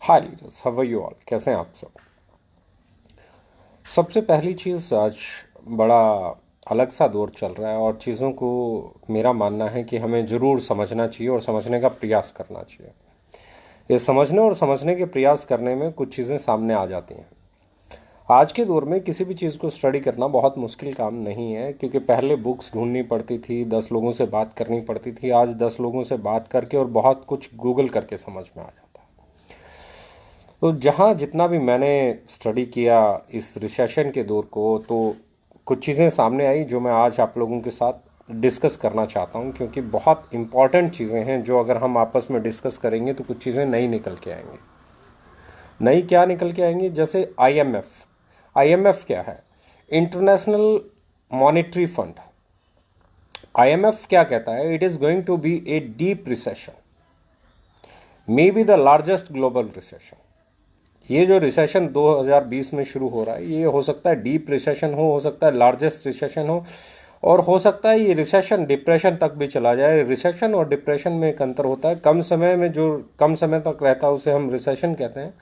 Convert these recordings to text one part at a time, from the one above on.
Hi leaders, how are you all? कैसे हैं आप सब? सबसे पहली चीज़, आज बड़ा अलग सा दौर चल रहा है और चीज़ों को मेरा मानना है कि हमें ज़रूर समझना चाहिए और समझने का प्रयास करना चाहिए। ये समझने और समझने के प्रयास करने में कुछ चीज़ें सामने आ जाती हैं। आज के दौर में किसी भी चीज़ को स्टडी करना बहुत मुश्किल काम नहीं है, क्योंकि पहले बुक्स ढूंढनी पड़ती थी, 10 लोगों से बात करनी पड़ती थी। आज 10 लोगों से बात करके और बहुत कुछ गूगल करके समझ में आ जाता है। तो जहाँ जितना भी मैंने स्टडी किया इस रिसेशन के दौर को, तो कुछ चीज़ें सामने आई जो मैं आज आप लोगों के साथ डिस्कस करना चाहता हूँ, क्योंकि बहुत इम्पॉर्टेंट चीज़ें हैं जो अगर हम आपस में डिस्कस करेंगे तो कुछ चीज़ें नई निकल के आएंगी। नई क्या निकल के आएंगी? जैसे आईएमएफ। आईएमएफ क्या है? International monetary fund. आईएमएफ क्या कहता है? It is going to be a deep recession, maybe the largest global recession. ये जो रिसेशन 2020 में शुरू हो रहा है, ये हो सकता है डीप रिसेशन हो सकता है लार्जेस्ट रिसेशन और हो सकता है ये रिसेशन डिप्रेशन तक भी चला जाए। रिसेशन और डिप्रेशन में एक अंतर होता है। कम समय में जो कम समय तक रहता है उसे हम रिसेशन कहते हैं,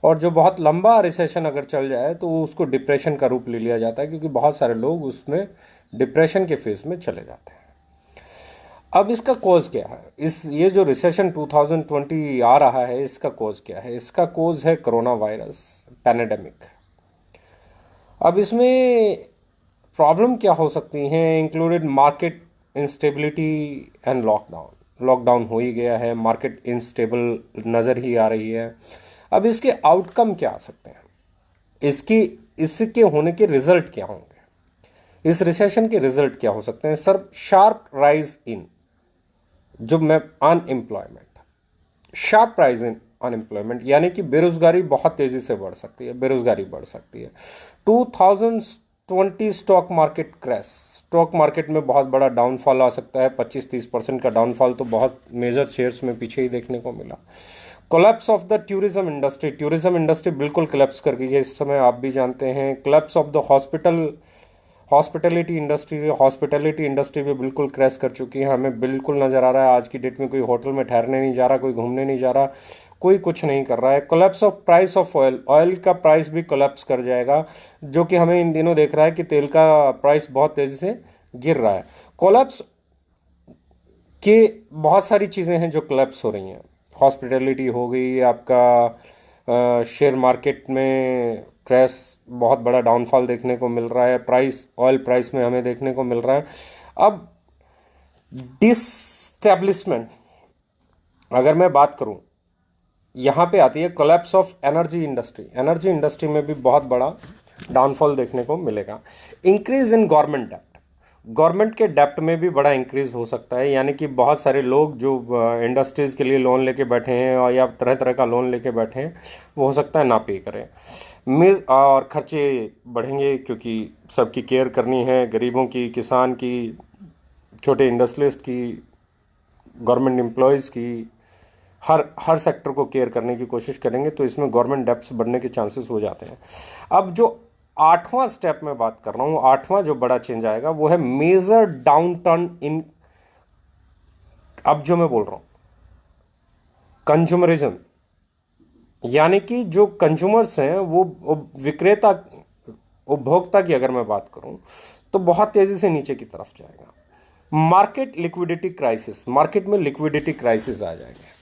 और जो बहुत लंबा रिसेशन अगर चल जाए तो उसको डिप्रेशन का रूप ले लिया जाता है, क्योंकि बहुत सारे लोग उसमें डिप्रेशन के फेज में चले जाते हैं। अब इसका कॉज क्या है? ये जो रिसेशन 2020 आ रहा है, इसका कॉज क्या है? इसका कॉज है कोरोना वायरस पैंडेमिक। अब इसमें प्रॉब्लम क्या हो सकती हैं? Included market instability and lockdown. Lockdown हो ही गया है, मार्केट इनस्टेबल नज़र ही आ रही है। अब इसके आउटकम क्या आ सकते हैं? इसकी इसके होने के रिजल्ट क्या होंगे? इस रिसेशन के रिजल्ट क्या हो सकते हैं? सर, शार्प राइज इन जो मैं unemployment, sharp rise in unemployment, यानी कि बेरोजगारी बहुत तेजी से बढ़ सकती है। बेरोजगारी बढ़ सकती है। 2020 stock market crash. Stock market में बहुत बड़ा डाउनफॉल आ सकता है। 25-30% का डाउनफॉल तो बहुत मेजर शेयर्स में पीछे ही देखने को मिला। Collapse of the tourism industry. Tourism industry बिल्कुल कोलैप्स कर गई है इस समय, आप भी जानते हैं। Collapse of the hospitality industry भी बिल्कुल क्रैश कर चुकी है। हमें बिल्कुल नज़र आ रहा है आज की डेट में कोई होटल में ठहरने नहीं जा रहा, कोई घूमने नहीं जा रहा, कोई कुछ नहीं कर रहा है। Collapse of price of oil. Oil का प्राइस भी कोलैप्स कर जाएगा, जो कि हमें इन दिनों देख रहा है कि तेल का प्राइस बहुत तेज़ी से गिर रहा है। कोलैप्स के बहुत सारी चीज़ें हैं जो कोलैप्स हो रही हैं। हॉस्पिटैलिटी हो गई आपका, शेयर मार्केट में क्रैश, बहुत बड़ा डाउनफॉल देखने को मिल रहा है। ऑयल प्राइस में हमें देखने को मिल रहा है। अब डिस्टेब्लिशमेंट अगर मैं बात करूं, यहां पे आती है collapse of energy industry. Energy industry में भी बहुत बड़ा डाउनफॉल देखने को मिलेगा। इंक्रीज इन गवर्नमेंट डेप्ट। गवर्नमेंट के डेप्ट में भी बड़ा इंक्रीज हो सकता है, यानी कि बहुत सारे लोग जो इंडस्ट्रीज़ के लिए लोन लेके बैठे हैं और या तरह तरह का लोन लेके बैठे हैं, वो हो सकता है ना पे करें। मिस और खर्चे बढ़ेंगे, क्योंकि सबकी केयर करनी है, गरीबों की, किसान की, छोटे इंडस्ट्रियलिस्ट की, गवर्नमेंट एम्प्लॉयज़ की, हर सेक्टर को केयर करने की कोशिश करेंगे, तो इसमें गवर्नमेंट डेप्ट्स बढ़ने के चांसेस हो जाते हैं। अब जो आठवां स्टेप में बात कर रहा हूं, आठवां जो बड़ा चेंज आएगा वो है मेजर डाउन टर्न इन, अब जो मैं बोल रहा हूं कंज्यूमरिज्म, यानी कि जो कंज्यूमर्स हैं वो विक्रेता, उपभोक्ता की अगर मैं बात करूं तो बहुत तेजी से नीचे की तरफ जाएगा। Market liquidity crisis. मार्केट में लिक्विडिटी क्राइसिस आ जाएंगे।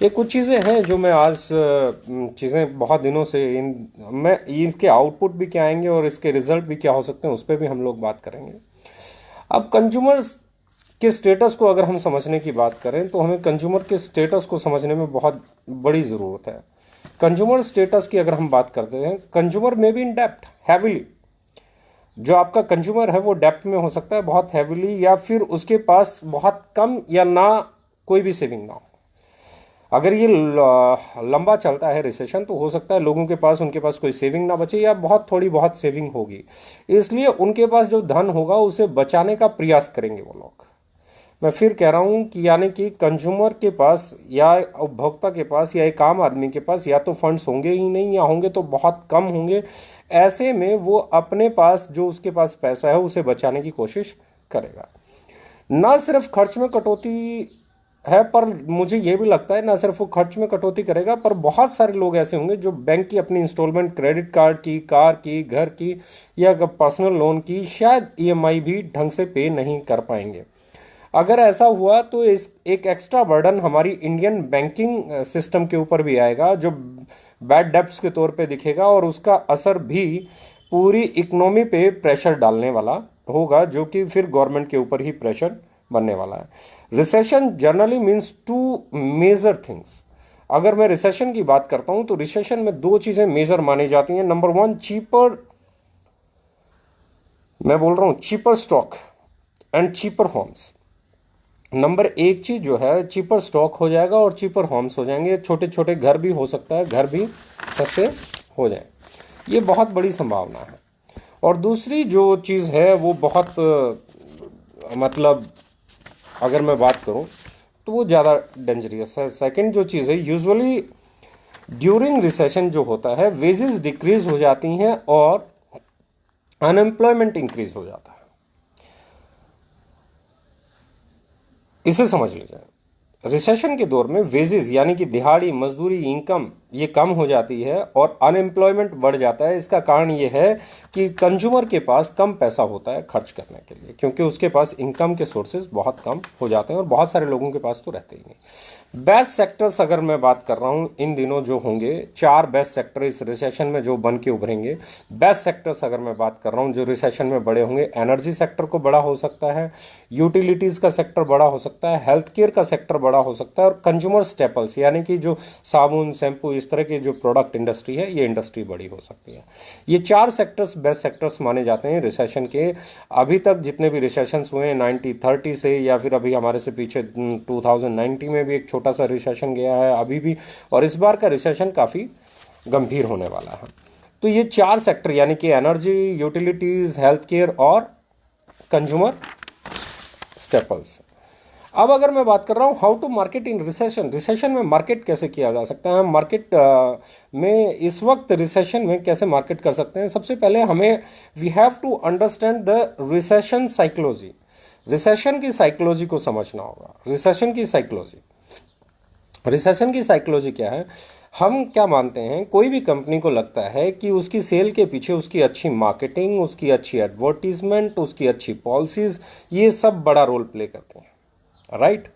ये कुछ चीज़ें हैं जो मैं आज चीज़ें बहुत दिनों से मैं इनके आउटपुट भी क्या आएंगे और इसके रिजल्ट भी क्या हो सकते हैं, उस पर भी हम लोग बात करेंगे। अब कंज्यूमर्स के स्टेटस को अगर हम समझने की बात करें तो हमें कंज्यूमर के स्टेटस को समझने में बहुत बड़ी ज़रूरत है। कंज्यूमर स्टेटस की अगर हम बात करते हैं, कंज्यूमर में भी इन डेप्ट हैविली। जो आपका कंज्यूमर है वो डेप्ट में हो सकता है बहुत हैविली, या फिर उसके पास बहुत कम या ना कोई भी सेविंग ना हो। अगर ये लंबा चलता है रिसेशन, तो हो सकता है लोगों के पास, उनके पास कोई सेविंग ना बचे, या बहुत थोड़ी बहुत सेविंग होगी। इसलिए उनके पास जो धन होगा उसे बचाने का प्रयास करेंगे वो लोग। मैं फिर कह रहा हूं कि यानी कि कंज्यूमर के पास या उपभोक्ता के पास या एक आम आदमी के पास या तो फंड्स होंगे ही नहीं, या होंगे तो बहुत कम होंगे। ऐसे में वो अपने पास जो उसके पास पैसा है उसे बचाने की कोशिश करेगा। ना सिर्फ खर्च में कटौती है, पर मुझे ये भी लगता है ना सिर्फ वो खर्च में कटौती करेगा, पर बहुत सारे लोग ऐसे होंगे जो बैंक की अपनी इंस्टॉलमेंट, क्रेडिट कार्ड की, कार की, घर की या पर्सनल लोन की शायद ईएमआई भी ढंग से पे नहीं कर पाएंगे। अगर ऐसा हुआ तो इस एक एक्स्ट्रा बर्डन हमारी इंडियन बैंकिंग सिस्टम के ऊपर भी आएगा, जो बैड डेब्ट्स के तौर पे दिखेगा, और उसका असर भी पूरी इकोनॉमी पे प्रेशर डालने वाला होगा, जो कि फिर गवर्नमेंट के ऊपर ही प्रेशर बनने वाला है। Recession generally means two major things. अगर मैं रिसेशन की बात करता हूं तो रिसेशन में दो चीजें मेजर मानी जाती हैं। नंबर वन, चीपर, मैं बोल रहा हूं cheaper stock and cheaper homes. Number एक चीज जो है, चीपर स्टॉक हो जाएगा और चीपर होम्स हो जाएंगे। छोटे छोटे घर भी हो सकता है, घर भी सस्ते हो जाए, ये बहुत बड़ी संभावना है। और दूसरी जो चीज़ है वो बहुत मतलब अगर मैं बात करूं तो वो ज़्यादा डेंजरस है। सेकंड जो चीज़ है, यूजुअली ड्यूरिंग रिसेशन जो होता है, वेजेस डिक्रीज हो जाती हैं और अनएम्प्लॉयमेंट इंक्रीज हो जाता है। इसे समझ लीजिए, रिसेशन के दौर में वेजेस यानी कि दिहाड़ी मजदूरी इनकम ये कम हो जाती है और अनएम्प्लॉयमेंट बढ़ जाता है। इसका कारण ये है कि कंज्यूमर के पास कम पैसा होता है खर्च करने के लिए, क्योंकि उसके पास इनकम के सोर्सेज बहुत कम हो जाते हैं और बहुत सारे लोगों के पास तो रहते ही नहीं। बेस्ट सेक्टर्स अगर मैं बात कर रहा हूँ इन दिनों जो होंगे, 4 बेस्ट सेक्टर इस रिसेशन में जो बन के उभरेंगे। बेस्ट सेक्टर्स अगर मैं बात कर रहा हूँ जो रिसेशन में बड़े होंगे, एनर्जी सेक्टर को बड़ा हो सकता है, यूटिलिटीज़ का सेक्टर बड़ा हो सकता है, हेल्थ केयर का सेक्टर बड़ा हो सकता है, और कंज्यूमर स्टेपल्स यानी कि जो साबुन, शैम्पू, इस तरह की जो प्रोडक्ट इंडस्ट्री है, ये इंडस्ट्री बड़ी हो सकती है। ये 4 सेक्टर्स बेस्ट सेक्टर्स माने जाते हैं रिसेशन के। अभी तक जितने भी रिसेशंस हुए हैं 1930 से, या फिर अभी हमारे से पीछे 2090 में भी एक छोटा सा रिसेशन गया है अभी भी, और इस बार का रिसेशन काफ़ी गंभीर होने वाला है। तो ये 4 सेक्टर यानी कि एनर्जी, यूटिलिटीज़, हेल्थ केयर और कंज्यूमर स्टेपल्स। अब अगर मैं बात कर रहा हूँ how to market in recession, recession में मार्केट कैसे किया जा सकता है, हम मार्केट में इस वक्त रिसेशन में कैसे मार्केट कर सकते हैं। सबसे पहले हमें we have to understand the recession psychology, recession की साइकोलॉजी को समझना होगा। रिसेशन की साइकोलॉजी, रिसेशन की साइकोलॉजी क्या है, हम क्या मानते हैं, कोई भी कंपनी को लगता है कि उसकी सेल के पीछे उसकी अच्छी मार्केटिंग, उसकी अच्छी एडवर्टीजमेंट, उसकी अच्छी पॉलिसीज, ये सब बड़ा रोल प्ले करते हैं, राइट।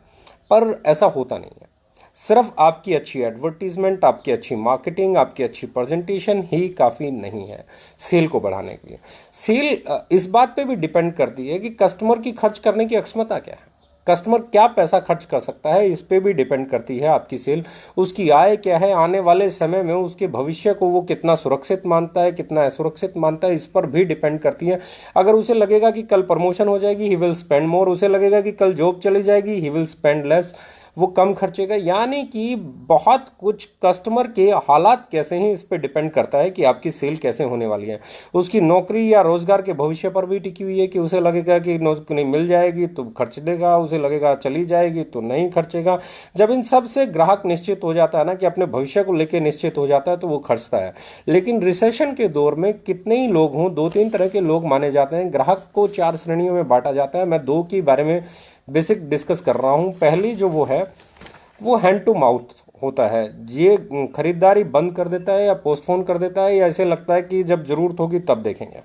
पर ऐसा होता नहीं है। सिर्फ आपकी अच्छी एडवर्टीजमेंट, आपकी अच्छी मार्केटिंग, आपकी अच्छी प्रेजेंटेशन ही काफ़ी नहीं है सेल को बढ़ाने के लिए। सेल इस बात पे भी डिपेंड करती है कि कस्टमर की खर्च करने की क्षमता क्या है, कस्टमर क्या पैसा खर्च कर सकता है, इस पे भी डिपेंड करती है आपकी सेल। उसकी आय क्या है, आने वाले समय में उसके भविष्य को वो कितना सुरक्षित मानता है, कितना असुरक्षित मानता है, इस पर भी डिपेंड करती है। अगर उसे लगेगा कि कल प्रमोशन हो जाएगी, ही विल स्पेंड मोर। उसे लगेगा कि कल जॉब चली जाएगी, ही विल स्पेंड लेस, वो कम खर्चेगा। यानी कि बहुत कुछ कस्टमर के हालात कैसे हैं इस पे डिपेंड करता है कि आपकी सेल कैसे होने वाली है। उसकी नौकरी या रोजगार के भविष्य पर भी टिकी हुई है कि उसे लगेगा कि नौकरी मिल जाएगी तो खर्च देगा, उसे लगेगा चली जाएगी तो नहीं खर्चेगा। जब इन सब से ग्राहक निश्चित हो जाता है ना, कि अपने भविष्य को लेकर निश्चित हो जाता है, तो वो खर्चता है। लेकिन रिसेशन के दौर में कितने ही लोग हों, 2-3 तरह के लोग माने जाते हैं। ग्राहक को 4 श्रेणियों में बांटा जाता है। मैं 2 के बारे में बेसिक डिस्कस कर रहा हूँ। पहली जो वो है, वो हैंड टू माउथ होता है। ये खरीदारी बंद कर देता है या पोस्टपोन कर देता है, या ऐसे लगता है कि जब जरूरत होगी तब देखेंगे,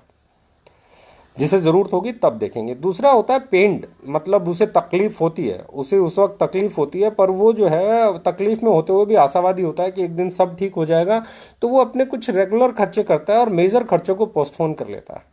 जिसे जरूरत होगी तब देखेंगे। दूसरा होता है पेंड, मतलब उसे तकलीफ होती है, उसे उस वक्त तकलीफ होती है, पर वो जो है तकलीफ में होते हुए भी आशावादी होता है कि एक दिन सब ठीक हो जाएगा, तो वो अपने कुछ रेगुलर खर्चे करता है और मेजर खर्चों को पोस्टपोन कर लेता है,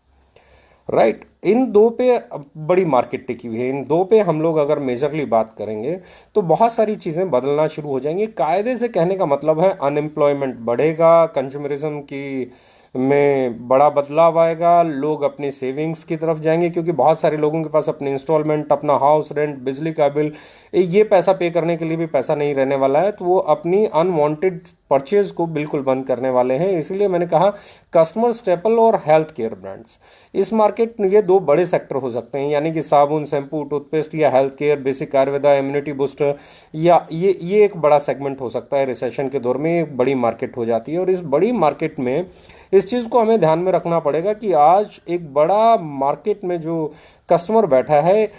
राइट। इन 2 पे बड़ी मार्केट टिकी हुई है। इन 2 पे हम लोग अगर मेजरली बात करेंगे तो बहुत सारी चीज़ें बदलना शुरू हो जाएंगी। कायदे से कहने का मतलब है अनएम्प्लॉयमेंट बढ़ेगा, कंज्यूमरिज्म की में बड़ा बदलाव आएगा, लोग अपनी सेविंग्स की तरफ जाएंगे, क्योंकि बहुत सारे लोगों के पास अपने इंस्टॉलमेंट, अपना हाउस रेंट, बिजली का बिल, ये पैसा पे करने के लिए भी पैसा नहीं रहने वाला है, तो वो अपनी अनवांटेड परचेज को बिल्कुल बंद करने वाले हैं। इसलिए मैंने कहा कस्टमर स्टेपल और हेल्थ केयर ब्रांड्स, इस मार्केट में ये 2 बड़े सेक्टर हो सकते हैं, यानी कि साबुन, शैम्पू, टूथपेस्ट, या health care, basic Ayurveda, immunity booster, या ये एक बड़ा सेगमेंट हो सकता है। रिसेशन के दौर में एक बड़ी मार्केट हो जाती है, और इस बड़ी मार्केट में इस चीज़ को हमें ध्यान में रखना पड़ेगा कि आज एक बड़ा मार्केट में जो कस्टमर बैठा है,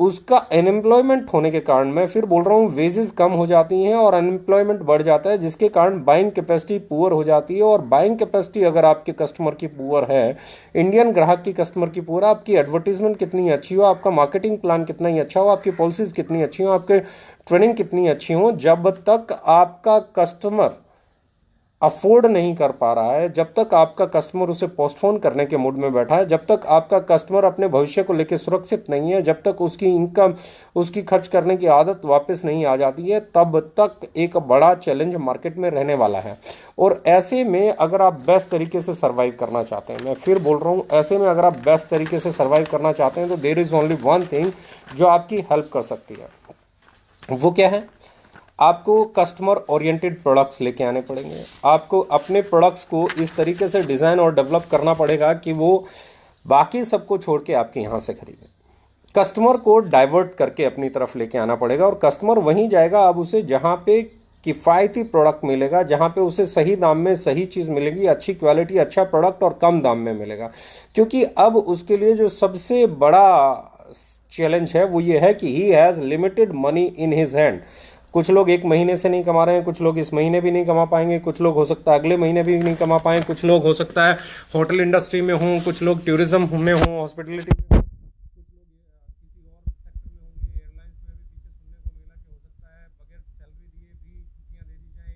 उसका अनएम्प्लॉयमेंट होने के कारण, मैं फिर बोल रहा हूँ, वेजेस कम हो जाती हैं और अनएम्प्लॉयमेंट बढ़ जाता है, जिसके कारण बाइंग कैपेसिटी पुअर हो जाती है। और बाइंग कैपेसिटी अगर आपके कस्टमर की पुअर है, इंडियन ग्राहक की कस्टमर की पुअर, आपकी एडवर्टीजमेंट कितनी अच्छी हो, आपका मार्केटिंग प्लान कितना ही अच्छा हो, आपकी पॉलिसीज कितनी अच्छी हो, आपके ट्रेनिंग कितनी अच्छी हो, जब तक आपका कस्टमर अफोर्ड नहीं कर पा रहा है, जब तक आपका कस्टमर उसे पोस्टपोन करने के मूड में बैठा है, जब तक आपका कस्टमर अपने भविष्य को लेकर सुरक्षित नहीं है, जब तक उसकी इनकम, उसकी खर्च करने की आदत वापस नहीं आ जाती है, तब तक एक बड़ा चैलेंज मार्केट में रहने वाला है। और ऐसे में अगर आप बेस्ट तरीके से सर्वाइव करना चाहते हैं, मैं फिर बोल रहा हूँ, ऐसे में अगर आप बेस्ट तरीके से सर्वाइव करना चाहते हैं, तो there is only one thing जो आपकी हेल्प कर सकती है। वो क्या है? आपको कस्टमर ओरिएंटेड प्रोडक्ट्स लेके आने पड़ेंगे। आपको अपने प्रोडक्ट्स को इस तरीके से डिज़ाइन और डेवलप करना पड़ेगा कि वो बाकी सबको छोड़ के आपके यहाँ से खरीदें। कस्टमर को डाइवर्ट करके अपनी तरफ लेके आना पड़ेगा, और कस्टमर वहीं जाएगा अब उसे जहाँ पे किफ़ायती प्रोडक्ट मिलेगा, जहाँ पे उसे सही दाम में सही चीज़ मिलेगी, अच्छी क्वालिटी, अच्छा प्रोडक्ट और कम दाम में मिलेगा। क्योंकि अब उसके लिए जो सबसे बड़ा चैलेंज है वो ये है कि he has limited money in his hand. कुछ लोग एक महीने से नहीं कमा रहे हैं, कुछ लोग इस महीने भी नहीं कमा पाएंगे, कुछ लोग हो सकता है अगले महीने भी नहीं कमा पाएंगे, कुछ लोग हो सकता है होटल इंडस्ट्री में हों, कुछ लोग टूरिज्म में हों, हॉस्पिटलिटी में हों, कुछ लोग किसी और सेक्टर में होंगे। एयरलाइंस में भी पीछे सुनने को मिला कि हो सकता है बगैर सैलरी दिए भी छुट्टियां दे दी जाएं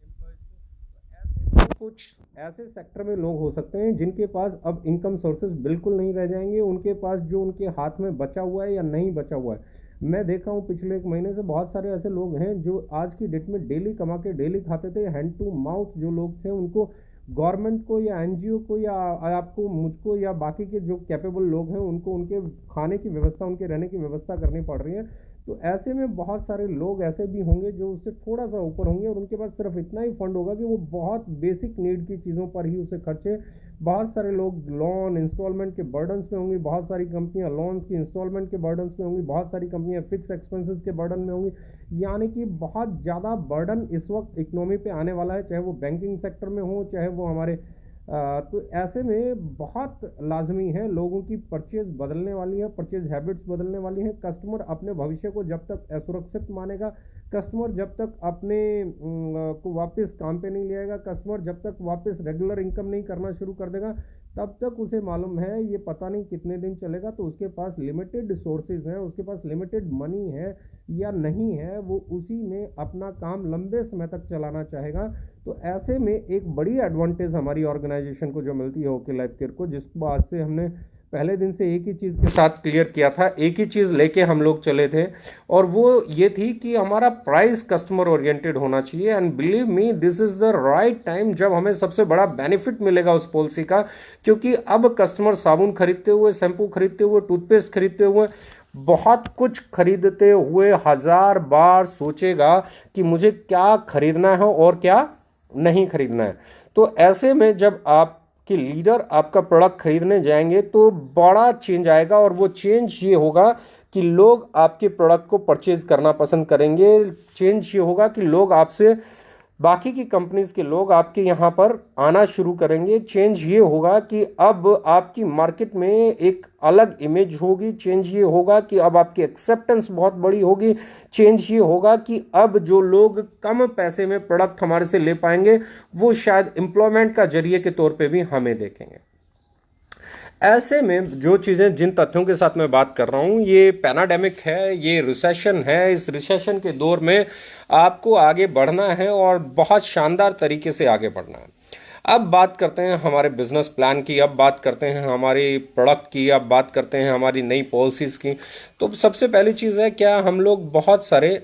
एम्प्लॉयज़ को। तो ऐसे कुछ ऐसे सेक्टर में लोग हो सकते हैं जिनके पास अब इनकम सोर्सेज बिल्कुल नहीं रह जाएंगे, उनके पास जो उनके हाथ में बचा हुआ है या नहीं बचा हुआ है। मैं देखा हूँ पिछले एक महीने से बहुत सारे ऐसे लोग हैं जो आज की डेट में डेली कमा के डेली खाते थे, हैंड टू माउथ जो लोग थे, उनको गवर्नमेंट को या एनजीओ को या आपको मुझको या बाकी के जो कैपेबल लोग हैं उनको उनके खाने की व्यवस्था, उनके रहने की व्यवस्था करनी पड़ रही है। तो ऐसे में बहुत सारे लोग ऐसे भी होंगे जो उससे थोड़ा सा ऊपर होंगे और उनके पास सिर्फ इतना ही फंड होगा कि वो बहुत बेसिक नीड की चीज़ों पर ही उसे खर्चे। बहुत सारे लोग लोन इंस्टॉलमेंट के बर्डन्स में होंगी, बहुत सारी कंपनियां लोन्स की इंस्टॉलमेंट के बर्डन्स में होंगी, बहुत सारी कंपनियां फिक्स एक्सपेंसेस के बर्डन में होंगी। यानी कि बहुत ज़्यादा बर्डन इस वक्त इकोनॉमी पे आने वाला है, चाहे वो बैंकिंग सेक्टर में हो, चाहे वो हमारे तो ऐसे में बहुत लाजमी है, लोगों की परचेज बदलने वाली है, परचेज हैबिट्स बदलने वाली हैं। कस्टमर अपने भविष्य को जब तक असुरक्षित मानेगा, कस्टमर जब तक अपने को वापस काम पे नहीं ले आएगा, कस्टमर जब तक वापस रेगुलर इनकम नहीं करना शुरू कर देगा, तब तक उसे मालूम है ये पता नहीं कितने दिन चलेगा। तो उसके पास लिमिटेड रिसोर्सेज हैं, उसके पास लिमिटेड मनी है या नहीं है, वो उसी में अपना काम लंबे समय तक चलाना चाहेगा। तो ऐसे में एक बड़ी एडवांटेज हमारी ऑर्गेनाइजेशन को जो मिलती है ओके लाइफ केयर को, जिस बात से हमने पहले दिन से एक ही चीज़ के साथ क्लियर किया था, एक ही चीज़ लेके हम लोग चले थे, और वो ये थी कि हमारा प्राइस कस्टमर ओरिएंटेड होना चाहिए। And believe me, this is the right time जब हमें सबसे बड़ा बेनिफिट मिलेगा उस पॉलिसी का। क्योंकि अब कस्टमर साबुन खरीदते हुए, शैम्पू खरीदते हुए, टूथपेस्ट खरीदते हुए, बहुत कुछ खरीदते हुए 1000 बार सोचेगा कि मुझे क्या खरीदना है और क्या नहीं खरीदना है। तो ऐसे में जब आप कि लीडर आपका प्रोडक्ट खरीदने जाएंगे तो बड़ा चेंज आएगा, और वो चेंज ये होगा कि लोग आपके प्रोडक्ट को परचेज करना पसंद करेंगे। चेंज ये होगा कि लोग आपसे, बाकी की कंपनीज के लोग आपके यहाँ पर आना शुरू करेंगे। चेंज ये होगा कि अब आपकी मार्केट में एक अलग इमेज होगी। चेंज ये होगा कि अब आपकी एक्सेप्टेंस बहुत बड़ी होगी। चेंज ये होगा कि अब जो लोग कम पैसे में प्रोडक्ट हमारे से ले पाएंगे, वो शायद एम्प्लॉयमेंट का जरिए के तौर पे भी हमें देखेंगे। ऐसे में जो चीज़ें, जिन तथ्यों के साथ मैं बात कर रहा हूँ, ये पैनाडेमिक है, ये रिसेशन है। इस रिसेशन के दौर में आपको आगे बढ़ना है और बहुत शानदार तरीके से आगे बढ़ना है। अब बात करते हैं हमारे बिजनेस प्लान की, अब बात करते हैं हमारी प्रोडक्ट की, अब बात करते हैं हमारी नई पॉलिसीज़ की। तो सबसे पहली चीज़ है, क्या हम लोग बहुत सारे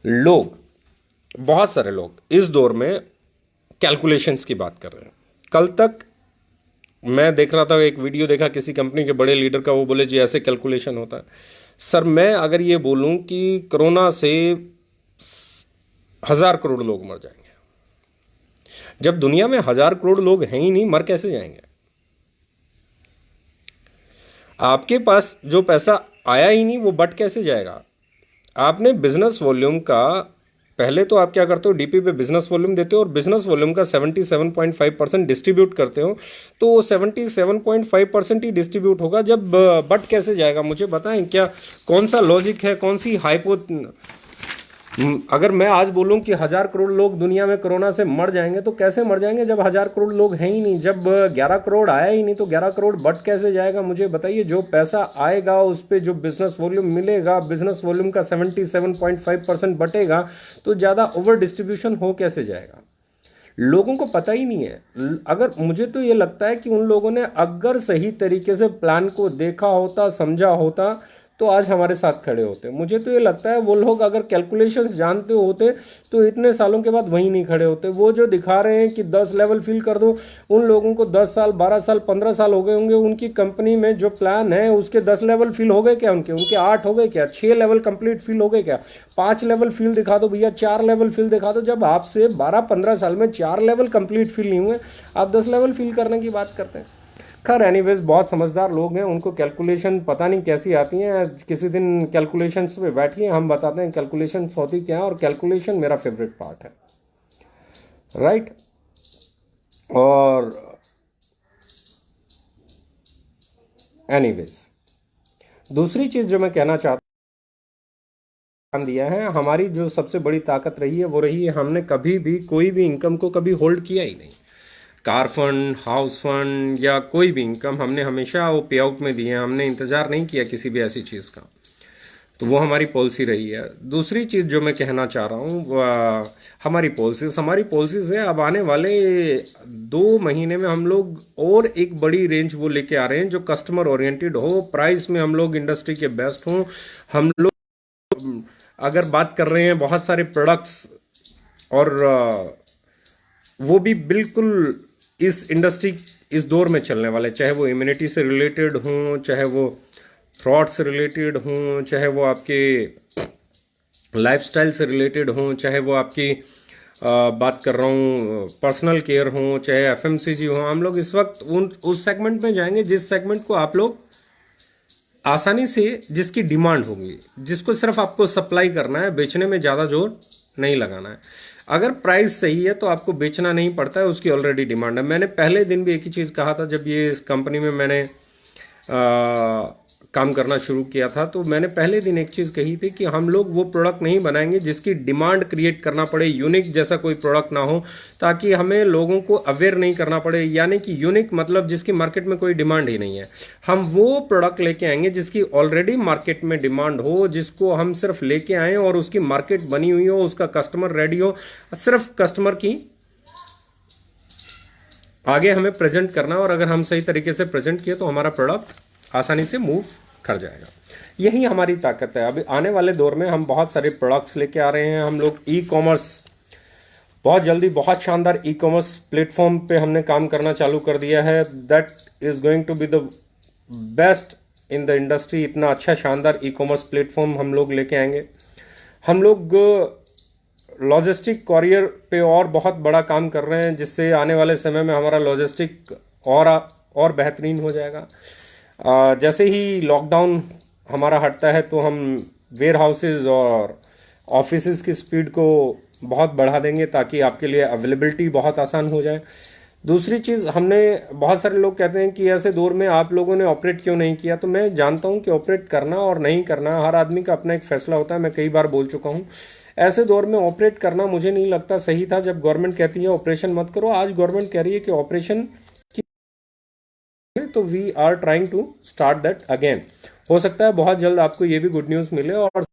लोग इस दौर में कैलकुलेशंस की बात कर रहे हैं। कल तक मैं देख रहा था, एक वीडियो देखा किसी कंपनी के बड़े लीडर का, वो बोले जी ऐसे कैलकुलेशन होता है। सर मैं अगर ये बोलूं कि कोरोना से 1000 करोड़ लोग मर जाएंगे, जब दुनिया में 1000 करोड़ लोग हैं ही नहीं, मर कैसे जाएंगे? आपके पास जो पैसा आया ही नहीं, वो बट कैसे जाएगा? आपने बिजनेस वॉल्यूम का पहले तो आप क्या करते हो, डीपी पे बिजनेस वॉल्यूम देते हो और बिजनेस वॉल्यूम का 77.5% डिस्ट्रीब्यूट करते हो। तो वो 77.5% ही डिस्ट्रीब्यूट होगा। जब बट कैसे जाएगा मुझे बताएं क्या, कौन सा लॉजिक है, कौन सी हाइपो। अगर मैं आज बोलूं कि 1,000 करोड़ लोग दुनिया में कोरोना से मर जाएंगे, तो कैसे मर जाएंगे जब 1,000 करोड़ लोग हैं ही नहीं। जब 11 करोड़ आया ही नहीं तो 11 करोड़ बट कैसे जाएगा मुझे बताइए। जो पैसा आएगा उस पर जो बिजनेस वॉल्यूम मिलेगा, बिजनेस वॉल्यूम का 77.5% बटेगा, तो ज़्यादा ओवर डिस्ट्रीब्यूशन हो कैसे जाएगा। लोगों को पता ही नहीं है। अगर मुझे तो ये लगता है कि उन लोगों ने अगर सही तरीके से प्लान को देखा होता, समझा होता, तो आज हमारे साथ खड़े होते। मुझे तो ये लगता है वो लोग अगर कैलकुलेशंस जानते होते तो इतने सालों के बाद वहीं नहीं खड़े होते। वो जो दिखा रहे हैं कि 10 लेवल फिल कर दो, उन लोगों को 10 साल, 12 साल, 15 साल हो गए होंगे। उनकी कंपनी में जो प्लान है उसके 10 लेवल फिल हो गए क्या, उनके उनके 8 हो गए क्या, 6 लेवल कंप्लीट फिल हो गए क्या, 5 लेवल फिल दिखा दो भैया, 4 लेवल फिल दिखा दो। जब आपसे 12-15 साल में 4 लेवल कंप्लीट फिल नहीं हुए, आप 10 लेवल फिल करने की बात करते हैं। खैर एनीवेज, बहुत समझदार लोग हैं, उनको कैलकुलेशन पता नहीं कैसी आती हैं। किसी दिन कैलकुलेशंस पे बैठिए, हम बताते हैं कैलकुलेशन होती क्या है। और कैलकुलेशन मेरा फेवरेट पार्ट है, राइट। और एनीवेज, दूसरी चीज़ जो मैं कहना चाहता दिया है, हमारी जो सबसे बड़ी ताकत रही है वो रही है हमने कभी भी कोई भी इनकम को कभी होल्ड किया ही नहीं। कार फंड, हाउस फंड या कोई भी इनकम हमने हमेशा वो पे आउट में दिए हैं। हमने इंतज़ार नहीं किया किसी भी ऐसी चीज़ का। तो वो हमारी पॉलिसी रही है। दूसरी चीज़ जो मैं कहना चाह रहा हूँ, हमारी पॉलिसीज़ है। अब आने वाले 2 महीने में हम लोग और एक बड़ी रेंज वो लेके आ रहे हैं जो कस्टमर ओरिएंटेड हो, प्राइस में हम लोग इंडस्ट्री के बेस्ट हों। हम लोग अगर बात कर रहे हैं बहुत सारे प्रोडक्ट्स, और वो भी बिल्कुल इस इंडस्ट्री, इस दौर में चलने वाले, चाहे वो इम्यूनिटी से रिलेटेड हों, चाहे वो थ्रॉट से रिलेटेड हों, चाहे वो आपके लाइफस्टाइल से रिलेटेड हों, चाहे वो आपकी बात कर रहा हूँ पर्सनल केयर हों, चाहे एफएमसीजी हो। हम लोग इस वक्त उस सेगमेंट में जाएंगे जिस सेगमेंट को आप लोग आसानी से, जिसकी डिमांड होगी, जिसको सिर्फ आपको सप्लाई करना है, बेचने में ज़्यादा जोर नहीं लगाना है। अगर प्राइस सही है तो आपको बेचना नहीं पड़ता है, उसकी ऑलरेडी डिमांड है। मैंने पहले दिन भी एक ही चीज़ कहा था जब ये इस कंपनी में मैंने काम करना शुरू किया था। तो मैंने पहले दिन एक चीज़ कही थी कि हम लोग वो प्रोडक्ट नहीं बनाएंगे जिसकी डिमांड क्रिएट करना पड़े, यूनिक जैसा कोई प्रोडक्ट ना हो, ताकि हमें लोगों को अवेयर नहीं करना पड़े। यानी कि यूनिक मतलब जिसकी मार्केट में कोई डिमांड ही नहीं है। हम वो प्रोडक्ट लेके आएंगे जिसकी ऑलरेडी मार्केट में डिमांड हो, जिसको हम सिर्फ लेके आएँ और उसकी मार्केट बनी हुई हो, उसका कस्टमर रेडी हो, सिर्फ कस्टमर की आगे हमें प्रेजेंट करना। और अगर हम सही तरीके से प्रेजेंट किए तो हमारा प्रोडक्ट आसानी से मूव कर जाएगा। यही हमारी ताकत है। अभी आने वाले दौर में हम बहुत सारे प्रोडक्ट्स लेके आ रहे हैं। हम लोग ई कॉमर्स बहुत जल्दी, बहुत शानदार ई कॉमर्स प्लेटफॉर्म पे हमने काम करना चालू कर दिया है। That is going to be the best in the industry. इतना अच्छा शानदार ई कॉमर्स प्लेटफॉर्म हम लोग लेके आएंगे। हम लोग लॉजिस्टिक कॉरियर पे और बहुत बड़ा काम कर रहे हैं, जिससे आने वाले समय में हमारा लॉजिस्टिक और बेहतरीन हो जाएगा। जैसे ही लॉकडाउन हमारा हटता है तो हम वेयर हाउसेज और ऑफिसेज की स्पीड को बहुत बढ़ा देंगे ताकि आपके लिए अवेलेबिलिटी बहुत आसान हो जाए। दूसरी चीज़, हमने, बहुत सारे लोग कहते हैं कि ऐसे दौर में आप लोगों ने ऑपरेट क्यों नहीं किया। तो मैं जानता हूं कि ऑपरेट करना और नहीं करना हर आदमी का अपना एक फैसला होता है। मैं कई बार बोल चुका हूं, ऐसे दौर में ऑपरेट करना मुझे नहीं लगता सही था जब गवर्नमेंट कहती है ऑपरेशन मत करो। आज गवर्नमेंट कह रही है कि ऑपरेशन, तो we are trying to start that again. हो सकता है बहुत जल्द आपको ये भी गुड न्यूज़ मिले। और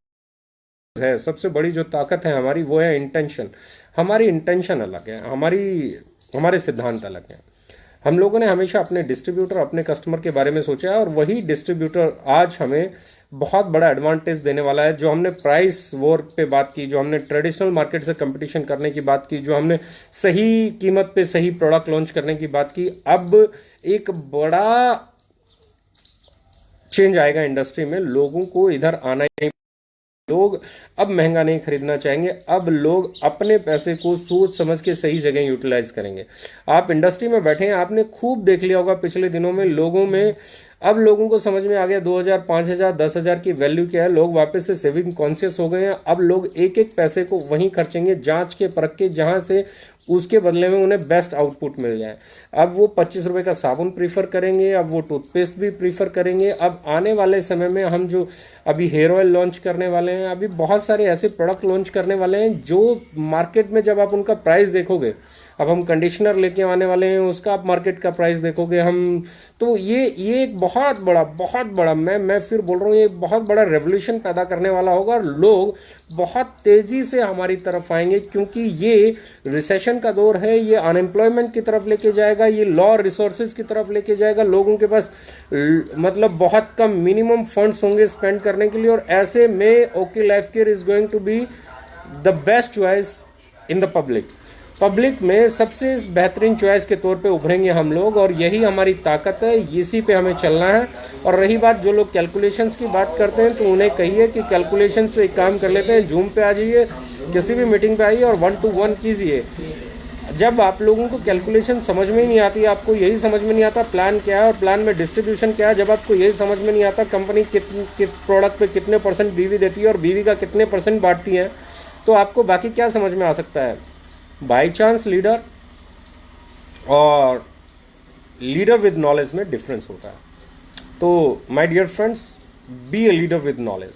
है सबसे बड़ी जो ताकत है हमारी, वो है इंटेंशन। हमारी इंटेंशन अलग है, हमारे सिद्धांत अलग हैं। हम लोगों ने हमेशा अपने डिस्ट्रीब्यूटर, अपने कस्टमर के बारे में सोचा है, और वही डिस्ट्रीब्यूटर आज हमें बहुत बड़ा एडवांटेज देने वाला है। जो हमने प्राइस वॉर पे बात की, जो हमने ट्रेडिशनल मार्केट से कंपटीशन करने की बात की, जो हमने सही कीमत पे सही प्रोडक्ट लॉन्च करने की बात की, अब एक बड़ा चेंज आएगा इंडस्ट्री में। लोगों को इधर आना ही, लोग अब महंगा नहीं खरीदना चाहेंगे। अब लोग अपने पैसे को सोच समझ के सही जगह यूटिलाइज करेंगे। आप इंडस्ट्री में बैठे हैं, आपने खूब देख लिया होगा पिछले दिनों में लोगों में अब लोगों को समझ में आ गया 2000, 5000, 10,000 की वैल्यू क्या है। लोग वापस से सेविंग कॉन्शियस हो गए हैं। अब लोग एक एक पैसे को वहीं खर्चेंगे, जांच के परख के, जहां से उसके बदले में उन्हें बेस्ट आउटपुट मिल जाए। अब वो 25 रुपए का साबुन प्रीफर करेंगे, अब वो टूथपेस्ट भी प्रीफर करेंगे। अब आने वाले समय में हम जो अभी हेयर ऑयल लॉन्च करने वाले हैं, अभी बहुत सारे ऐसे प्रोडक्ट लॉन्च करने वाले हैं जो मार्केट में जब आप उनका प्राइस देखोगे, अब हम कंडीशनर लेके आने वाले हैं, उसका आप मार्केट का प्राइस देखोगे हम, तो ये एक बहुत बड़ा मैं फिर बोल रहा हूँ, ये बहुत बड़ा रेवोल्यूशन पैदा करने वाला होगा और लोग बहुत तेजी से हमारी तरफ आएंगे, क्योंकि ये रिसेशन का दौर है। ये अनएम्प्लॉयमेंट की तरफ लेके जाएगा, ये लॉ रिसोर्सेज की तरफ लेके जाएगा। लोगों के पास मतलब बहुत कम मिनिमम फंड्स होंगे स्पेंड करने के लिए, और ऐसे में okay life care is going to be the best choice in the public में सबसे बेहतरीन चॉइस के तौर पे उभरेंगे हम लोग, और यही हमारी ताकत है, इसी पे हमें चलना है। और रही बात जो लोग कैलकुलेशंस की बात करते हैं, तो उन्हें कहिए कि कैलकुलेशंस पे एक काम कर लेते हैं, जूम पे आ जाइए, किसी भी मीटिंग पे आइए और 1-to-1 कीजिए। जब आप लोगों को कैलकुलेशन समझ में ही नहीं आती, आपको यही समझ में नहीं आता प्लान क्या है और प्लान में डिस्ट्रीब्यूशन क्या है, जब आपको यही समझ में नहीं आता कंपनी किस प्रोडक्ट पे कितने % बीवी देती है और बीवी का कितने % बांटती है, तो आपको बाकी क्या समझ में आ सकता है। बाई चांस लीडर और लीडर विद नॉलेज में डिफरेंस होता है। तो my dear friends, be a leader with knowledge.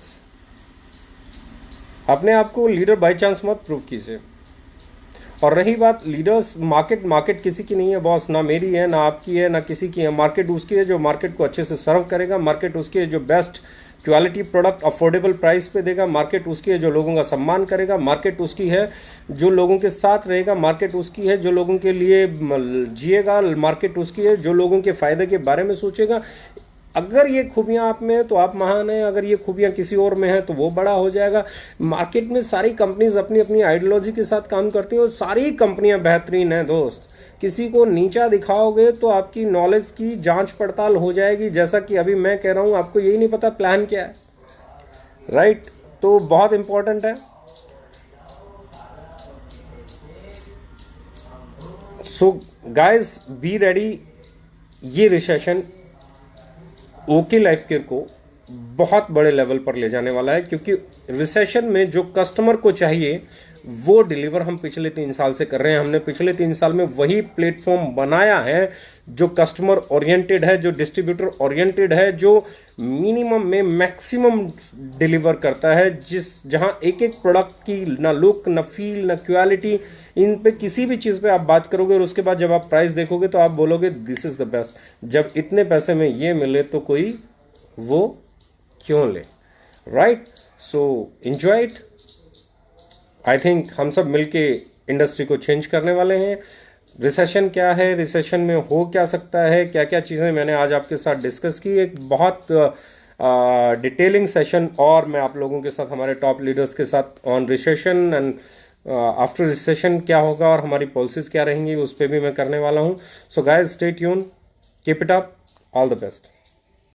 अपने आप को लीडर बाई चांस मत प्रूव कीजिए। और रही बात लीडर्स, मार्केट किसी की नहीं है बॉस, ना मेरी है, ना आपकी है, ना किसी की है। मार्केट उसकी है जो मार्केट को अच्छे से सर्व करेगा, मार्केट उसकी है जो best quality product affordable price पे देगा, मार्केट उसकी है जो लोगों का सम्मान करेगा, मार्केट उसकी है जो लोगों के साथ रहेगा, मार्केट उसकी है जो लोगों के लिए जिएगा, मार्केट उसकी है जो लोगों के फायदे के बारे में सोचेगा। अगर ये खूबियां आप में है तो आप महान हैं, अगर ये खूबियां किसी और में है तो वो बड़ा हो जाएगा। मार्केट में सारी कंपनीज अपनी अपनी आइडियोलॉजी के साथ काम करती हैं और सारी कंपनियां बेहतरीन हैं दोस्त। किसी को नीचा दिखाओगे तो आपकी नॉलेज की जांच पड़ताल हो जाएगी, जैसा कि अभी मैं कह रहा हूं, आपको यही नहीं पता प्लान क्या है, राइट? तो बहुत इंपॉर्टेंट है। So guys be ready. ये रिसेशन ओके लाइफ केयर को बहुत बड़े लेवल पर ले जाने वाला है, क्योंकि रिसेशन में जो कस्टमर को चाहिए वो डिलीवर हम पिछले 3 साल से कर रहे हैं। हमने पिछले 3 साल में वही प्लेटफॉर्म बनाया है जो कस्टमर ओरिएंटेड है, जो डिस्ट्रीब्यूटर ओरिएंटेड है, जो मिनिमम में मैक्सिमम डिलीवर करता है, जहां एक एक प्रोडक्ट की ना लुक, ना फील, ना क्वालिटी, इन पे किसी भी चीज़ पे आप बात करोगे और उसके बाद जब आप प्राइस देखोगे तो आप बोलोगे दिस इज द बेस्ट। जब इतने पैसे में ये मिले तो कोई वो क्यों ले, right? So enjoy it. I think हम सब मिलके इंडस्ट्री को चेंज करने वाले हैं। रिसेशन क्या है, रिसेशन में हो क्या सकता है, क्या क्या चीज़ें मैंने आज आपके साथ डिस्कस की। एक बहुत डिटेलिंग सेशन और मैं आप लोगों के साथ, हमारे टॉप लीडर्स के साथ on recession and after recession क्या होगा और हमारी पॉलिसीज क्या रहेंगी, उस पर भी मैं करने वाला हूँ। So guys stay tune, keep it up, all the best.